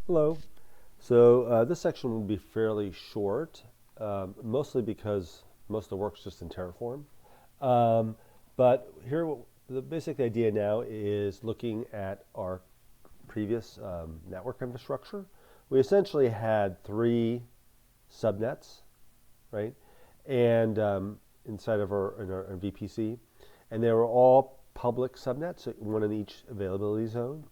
Hello. So this section will be fairly short, mostly because most of the work's just in Terraform. Um, but here, the basic idea now is looking at our previous network infrastructure. We essentially had three subnets, right? And inside of our VPC, and they were all public subnets, one in each availability zone.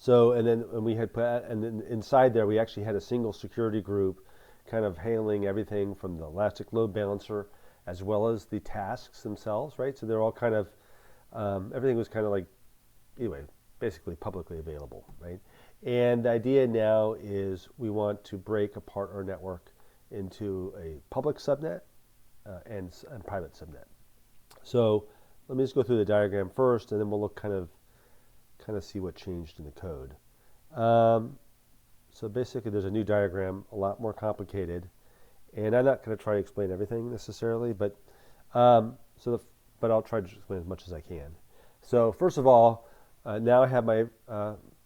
So, and we had put, and then inside there, we actually had a single security group kind of handling everything from the Elastic Load Balancer as well as the tasks themselves, right? So they're all kind of, everything was kind of like, anyway, basically publicly available, right? And the idea now is we want to break apart our network into a public subnet and private subnet. So let me just go through the diagram first, and then we'll look kind of see what changed in the code. So basically, there's a new diagram, a lot more complicated, and I'm not going to try to explain everything necessarily, but but I'll try to explain as much as I can. So first of all, now I have my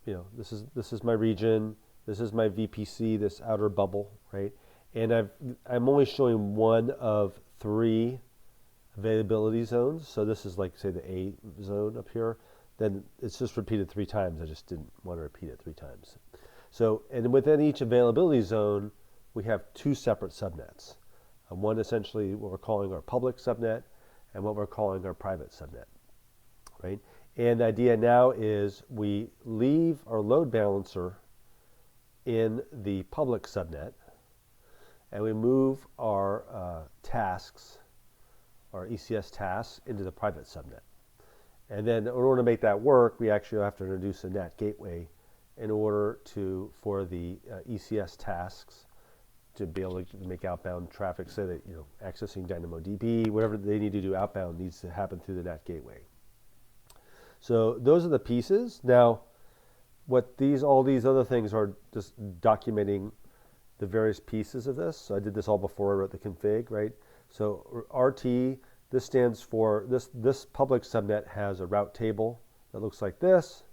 this is my region, this is my VPC, this outer bubble, right? And I'm only showing one of three availability zones. So this is like, say, the A zone up here. Then it's just repeated three times. I just didn't want to repeat it three times. So, and within each availability zone, we have two separate subnets. One essentially what we're calling our public subnet and what we're calling our private subnet, right? And the idea now is we leave our load balancer in the public subnet and we move our tasks, our ECS tasks, into the private subnet. And then in order to make that work, we actually have to introduce a NAT gateway in order for the ECS tasks to be able to make outbound traffic, so that accessing DynamoDB, whatever they need to do outbound needs to happen through the NAT gateway. So those are the pieces. Now, all these other things are just documenting the various pieces of this. So I did this all before I wrote the config, right? So RT. This stands for, this public subnet has a route table that looks like this.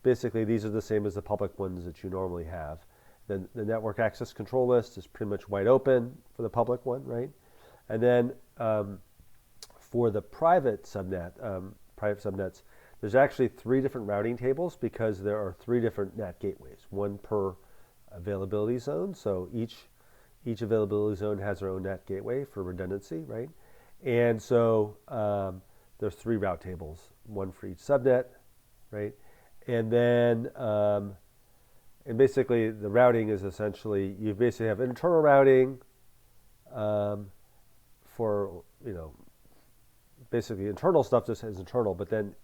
Basically, these are the same as the public ones that you normally have. Then the network access control list is pretty much wide open for the public one, right? And then for the private subnets, there's actually three different routing tables because there are three different NAT gateways, one per availability zone. So each availability zone has their own NAT gateway for redundancy, right? And so there's three route tables, one for each subnet, right? And then, and basically the routing is essentially, you basically have internal routing for, basically internal stuff just is internal, but then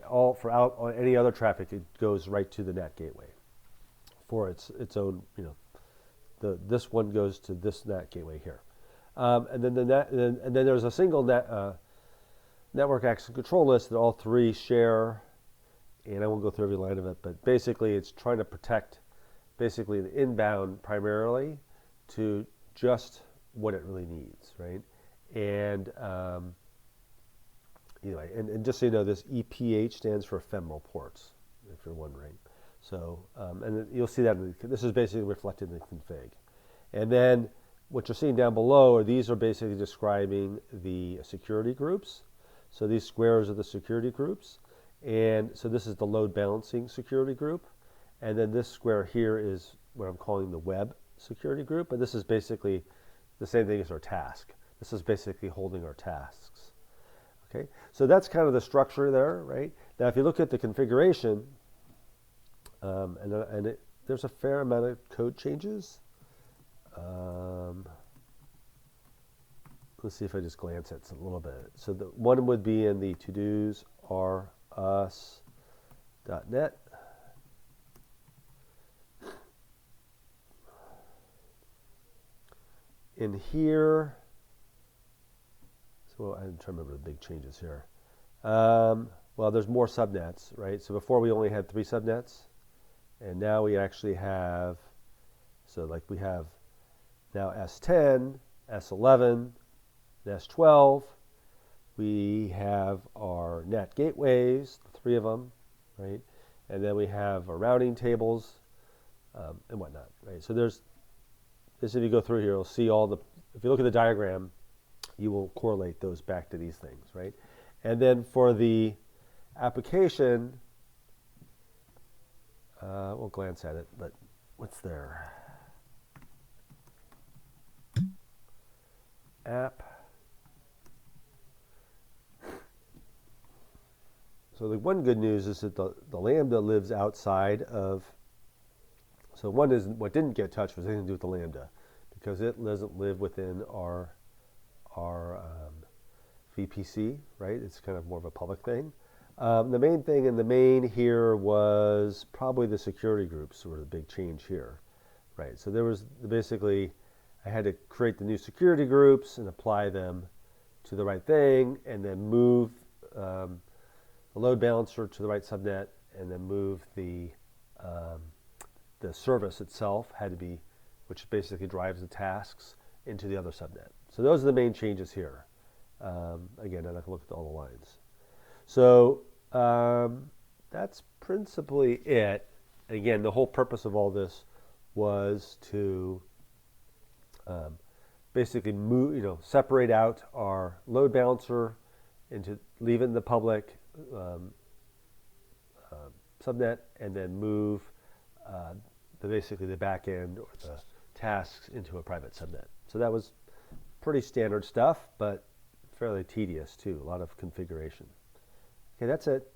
on any other traffic, it goes right to the NAT gateway for its own, this one goes to this NAT gateway here. And then there's a single network access control list that all three share, and I won't go through every line of it, but basically it's trying to protect basically the inbound primarily to just what it really needs, right? And anyway, and just so you know, this EPH stands for ephemeral ports, if you're wondering. So, and you'll see that this is basically reflected in the config. And then what you're seeing down below these are basically describing the security groups. So these squares are the security groups. And so this is the load balancing security group. And then this square here is what I'm calling the web security group. But this is basically the same thing as our task. This is basically holding our tasks. Okay, so that's kind of the structure there, right? Now, if you look at the configuration, there's a fair amount of code changes. Let's see if I just glance at it a little bit. So the one would be in the to-dos are us.net. In here, so I'm trying to remember the big changes here. Well, there's more subnets, right? So before we only had three subnets, and now we actually have, so like we have now S10, S11, and S12. We have our NAT gateways, the three of them, right? and then we have our routing tables and whatnot, right? So there's this. If you go through here, you'll see all the. If you look at the diagram, you will correlate those back to these things, right? And then for the application, we'll glance at it, but what's there? App. So the one good news is that the Lambda lives outside of, so one is what didn't get touched was anything to do with the Lambda, because it doesn't live within our VPC, right? It's kind of more of a public thing. The main thing in the main here was probably the security groups were the big change here, right? So there was basically, I had to create the new security groups and apply them to the right thing, and then move the load balancer to the right subnet, and then move the service itself had to be, which basically drives the tasks, into the other subnet. So those are the main changes here. Again, I'm not going to look at all the lines. So that's principally it. And again, the whole purpose of all this was to basically move, separate out our load balancer into leave it in the public subnet, and then move basically the back end or the tasks into a private subnet. So that was pretty standard stuff, but fairly tedious too, a lot of configuration. Okay, that's it.